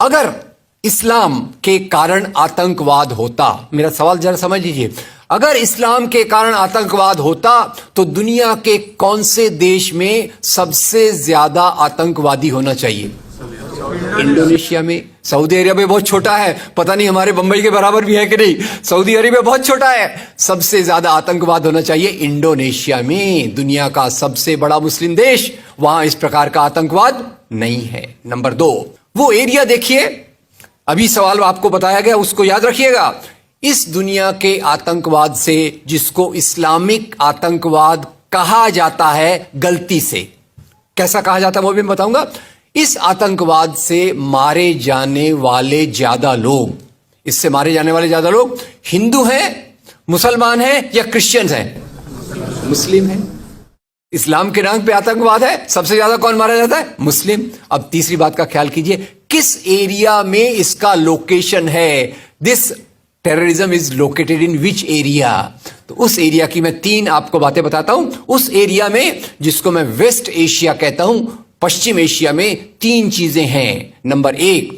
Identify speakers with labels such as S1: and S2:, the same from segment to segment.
S1: अगर इस्लाम के कारण आतंकवाद होता, मेरा सवाल जरा समझ लीजिए, अगर इस्लाम के कारण आतंकवाद होता तो दुनिया के कौन से देश में सबसे ज्यादा आतंकवादी होना चाहिए? इंडोनेशिया में। सऊदी अरेबिया बहुत छोटा है, पता नहीं हमारे बंबई के बराबर भी है कि नहीं। सऊदी अरेबिया बहुत छोटा है, सबसे ज्यादा आतंकवाद होना चाहिए इंडोनेशिया में, दुनिया का सबसे बड़ा मुस्लिम देश, वहां इस प्रकार का आतंकवाद नहीं है। नंबर 2, वो एरिया देखिए, अभी सवाल आपको बताया गया उसको याद रखिएगा। इस दुनिया के आतंकवाद से, जिसको इस्लामिक आतंकवाद कहा जाता है गलती से, कैसा कहा जाता है वो भी मैं बताऊंगा। इस आतंकवाद से मारे जाने वाले ज्यादा लोग, इससे मारे जाने वाले ज्यादा लोग हिंदू हैं, मुसलमान हैं या क्रिश्चियंस हैं? मुस्लिम हैं। इस्लाम के नाम पे आतंकवाद है, सबसे ज्यादा कौन मारा जाता है? मुस्लिम। अब तीसरी बात का ख्याल कीजिए, किस एरिया में इसका लोकेशन है? This terrorism is located in which area? तो उस एरिया की मैं 3 आपको बातें बताता हूं। उस एरिया में, जिसको मैं वेस्ट एशिया कहता हूं, पश्चिम एशिया में 3 चीजें हैं। नंबर 1,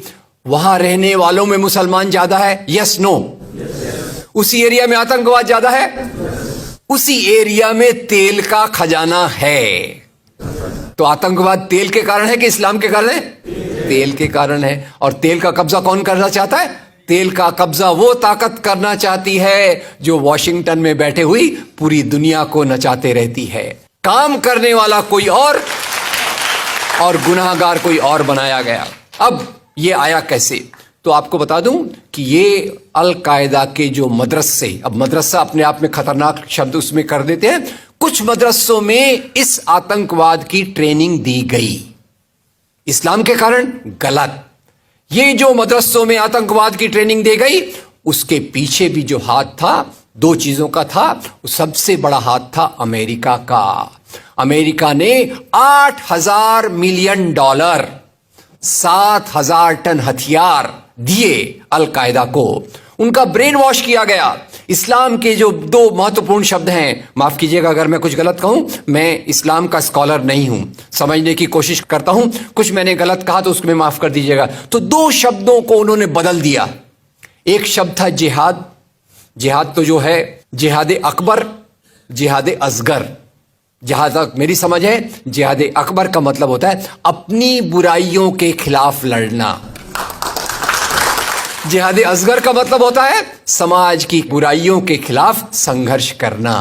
S1: वहां रहने वालों में मुसलमान ज्यादा है, यस नो? उसी एरिया में आतंकवाद ज्यादा है, उसी एरिया में तेल का खजाना है। तो आतंकवाद तेल के कारण है कि इस्लाम के कारण है? तेल के कारण है। और तेल का कब्जा कौन करना चाहता है? तेल का कब्जा वो ताकत करना चाहती है जो वॉशिंगटन में बैठे हुई पूरी दुनिया को नचाते रहती है। काम करने वाला कोई और गुनाहगार कोई और बनाया गया। अब ये आया कैसे? तो आपको बता दूं कि ये अल कायदा के जो मदरसे, अब मदरसा अपने आप में खतरनाक शब्द उसमें कर देते हैं, कुछ मदरसों में इस आतंकवाद की ट्रेनिंग दी गई। इस्लाम के कारण गलत। ये जो मदरसों में आतंकवाद की ट्रेनिंग दी गई, उसके पीछे भी जो हाथ था, 2 चीजों का था। सबसे बड़ा हाथ था अमेरिका का। अमेरिका ने $8,000 मिलियन, 7,000 टन हथियार दिए अल कायदा को। उनका ब्रेन वॉश किया गया। इस्लाम के जो 2 महत्वपूर्ण शब्द हैं, माफ कीजिएगा अगर मैं कुछ गलत कहूं, मैं इस्लाम का स्कॉलर नहीं हूं, समझने की कोशिश करता हूं, कुछ मैंने गलत कहा तो उसको मैं माफ कर दीजिएगा। तो 2 शब्दों को उन्होंने बदल दिया। एक शब्द था जिहाद। जिहाद तो जो है जिहाद अकबर, जिहाद असगर। जहां तक मेरी समझ है, जिहाद अकबर का मतलब होता है अपनी बुराइयों के खिलाफ लड़ना। जिहाद असगर का मतलब होता है समाज की बुराइयों के खिलाफ संघर्ष करना।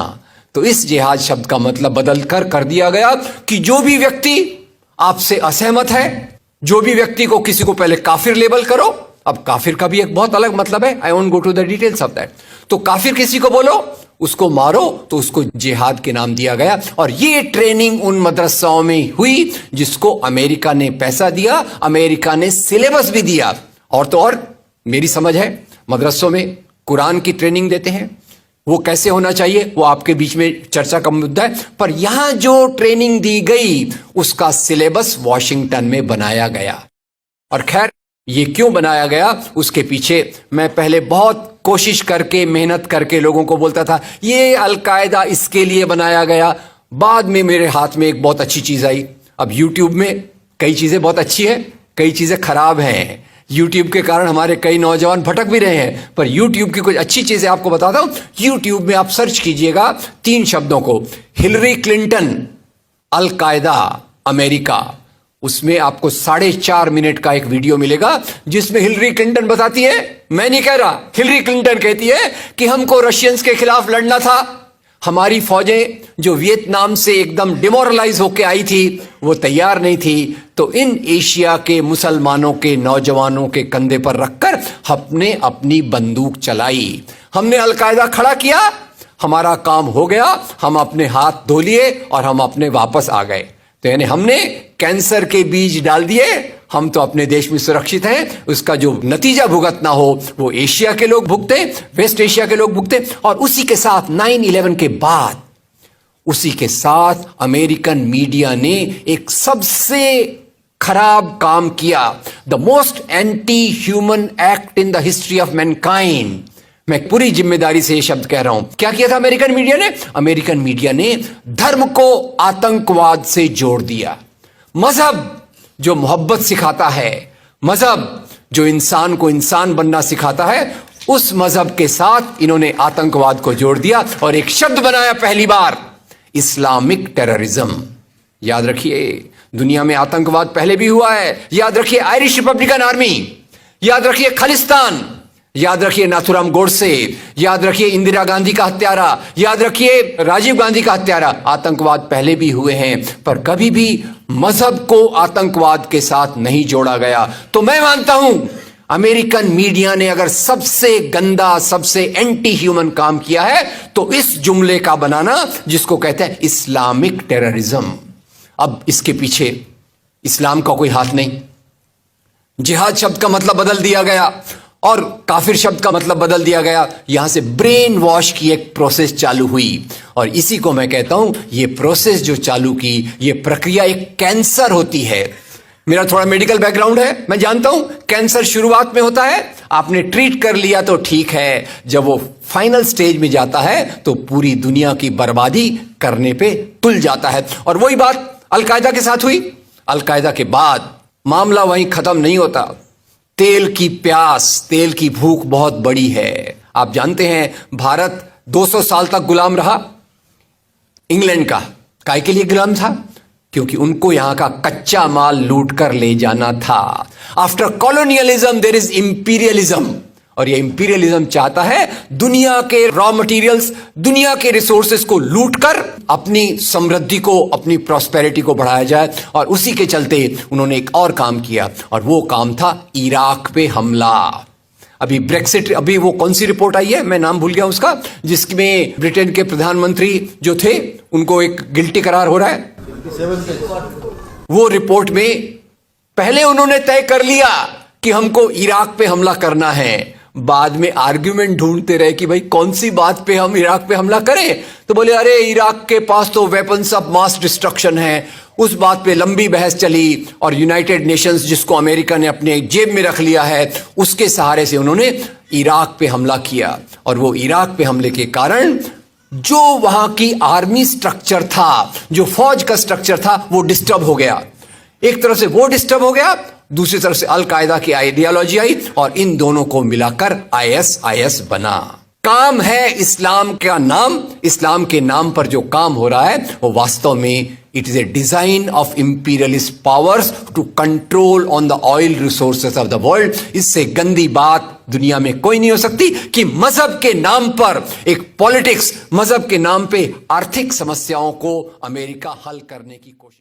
S1: तो इस जिहाद शब्द का मतलब बदलकर कर दिया गया कि जो भी व्यक्ति आपसे असहमत है, जो भी व्यक्ति को, किसी को पहले काफिर लेबल करो। अब काफिर का भी एक बहुत अलग मतलब है, I won't go to the details of that. तो काफिर किसी को बोलो, उसको मारो, तो उसको जिहाद के नाम दिया गया। और ये ट्रेनिंग उन मदरसाओं में हुई जिसको अमेरिका ने पैसा दिया, अमेरिका ने सिलेबस भी दिया। और तो और मेरी समझ है, मदरसों में कुरान की ट्रेनिंग देते हैं। वो कैसे होना चाहिए वो आपके बीच में चर्चा का मुद्दा है, पर यहां जो ट्रेनिंग दी गई उसका सिलेबस वॉशिंगटन में बनाया गया। और खैर, ये क्यों बनाया गया उसके पीछे मैं पहले बहुत कोशिश करके, मेहनत करके लोगों को बोलता था ये अल कायदा इसके लिए बनाया गया। बाद में मेरे हाथ में एक बहुत अच्छी चीज आई। अब यूट्यूब में कई चीजें बहुत अच्छी है, कई चीजें खराब हैं। यूट्यूब के कारण हमारे कई नौजवान भटक भी रहे हैं, पर यूट्यूब की कुछ अच्छी चीजें आपको बताता हूं। यूट्यूब में आप सर्च कीजिएगा 3 शब्दों को, हिलरी क्लिंटन, अल कायदा, अमेरिका। उसमें आपको 4.5 मिनट का एक वीडियो मिलेगा जिसमें हिलरी क्लिंटन बताती है, मैं नहीं कह रहा, हिलरी क्लिंटन कहती है कि हमको रशियंस के खिलाफ लड़ना था। हमारी फौजें जो वियतनाम से एकदम डिमोरलाइज होकर आई थी वो तैयार नहीं थी, तो इन एशिया के मुसलमानों के नौजवानों के कंधे पर रखकर हमने अपनी बंदूक चलाई। हमने अल कायदा खड़ा किया, हमारा काम हो गया, हम अपने हाथ धो लिए और हम अपने वापस आ गए। तो यानी हमने कैंसर के बीज डाल दिए, हम तो अपने देश में सुरक्षित हैं। उसका जो नतीजा भुगतना हो वो एशिया के लोग भुगते, वेस्ट एशिया के लोग भुगते। और उसी के साथ 9/11 के बाद, उसी के साथ अमेरिकन मीडिया ने एक सबसे खराब काम किया, the most anti human act in the history of Mankind. मैं पूरी जिम्मेदारी से ये शब्द कह रहा हूं। क्या किया था अमेरिकन मीडिया ने? अमेरिकन मीडिया ने धर्म को आतंकवाद से जोड़ दिया। मजहब जो मोहब्बत सिखाता है, मजहब जो इंसान को इंसान बनना सिखाता है, उस मजहब के साथ इन्होंने आतंकवाद को जोड़ दिया और एक शब्द बनाया पहली बार, इस्लामिक टेररिज्म। याद रखिए, दुनिया में आतंकवाद पहले भी हुआ है। याद रखिए आयरिश रिपब्लिकन आर्मी, याद रखिए खालिस्तान, याद रखिए नाथुराम गोडसे, याद रखिए इंदिरा गांधी का हत्यारा, याद रखिए राजीव गांधी का हत्यारा। आतंकवाद पहले भी हुए हैं, पर कभी भी मजहब को आतंकवाद के साथ नहीं जोड़ा गया। तो मैं मानता हूं अमेरिकन मीडिया ने अगर सबसे गंदा, सबसे एंटी ह्यूमन काम किया है तो इस जुमले का बनाना जिसको कहते हैं इस्लामिक टेररिज्म। अब इसके पीछे इस्लाम का कोई हाथ नहीं। जिहाद शब्द का मतलब बदल दिया गया और काफिर शब्द का मतलब बदल दिया गया। यहां से ब्रेन वॉश की एक प्रोसेस चालू हुई और इसी को मैं कहता हूं, ये प्रोसेस जो चालू की, ये प्रक्रिया एक कैंसर होती है। मेरा थोड़ा मेडिकल बैकग्राउंड है, मैं जानता हूं कैंसर शुरुआत में होता है, आपने ट्रीट कर लिया तो ठीक है, जब वो फाइनल स्टेज में जाता है तो पूरी दुनिया की बर्बादी करने पे तुल जाता है। और वही बात अलकायदा के साथ हुई। अलकायदा के बाद मामला वहीं खत्म नहीं होता। तेल की प्यास, तेल की भूख बहुत बड़ी है। आप जानते हैं भारत 200 साल तक गुलाम रहा इंग्लैंड का। काहे के लिए गुलाम था? क्योंकि उनको यहां का कच्चा माल लूट कर ले जाना था। After colonialism there is imperialism, और ये इंपीरियलिज्म चाहता है दुनिया के रॉ मटेरियल्स, दुनिया के रिसोर्सेस को लूटकर अपनी समृद्धि को, अपनी प्रॉस्पेरिटी को बढ़ाया जाए। और उसी के चलते उन्होंने एक और काम किया और वो काम था इराक पे हमला। अभी ब्रेक्सिट, अभी वो कौन सी रिपोर्ट आई है, मैं नाम भूल गया उसका, जिसमें ब्रिटेन के प्रधानमंत्री जो थे उनको एक गिल्टी करार हो रहा है। वो रिपोर्ट में पहले उन्होंने तय कर लिया कि हमको इराक पे हमला करना है, बाद में आर्ग्यूमेंट ढूंढते रहे कि भाई कौन सी बात पे हम इराक पे हमला करें। तो बोले अरे इराक के पास तो वेपन्स ऑफ मास डिस्ट्रक्शन है। उस बात पे लंबी बहस चली और यूनाइटेड नेशंस, जिसको अमेरिका ने अपने जेब में रख लिया है, उसके सहारे से उन्होंने इराक पे हमला किया। और वो इराक पे हमले के कारण जो वहां की आर्मी स्ट्रक्चर था, जो फौज का स्ट्रक्चर था, वो डिस्टर्ब हो गया। एक तरफ से वो डिस्टर्ब हो गया, दूसरी तरफ से अल कायदा की आइडियोलॉजी आई और इन दोनों को मिलाकर ISIS बना। काम है इस्लाम का नाम, इस्लाम के नाम पर जो काम हो रहा है वो वास्तव में it is a design of imperialist powers to control on the oil resources of the world. इससे गंदी बात दुनिया में कोई नहीं हो सकती कि मजहब के नाम पर एक पॉलिटिक्स, मजहब के नाम पे आर्थिक समस्याओं को अमेरिका हल करने की कोशिश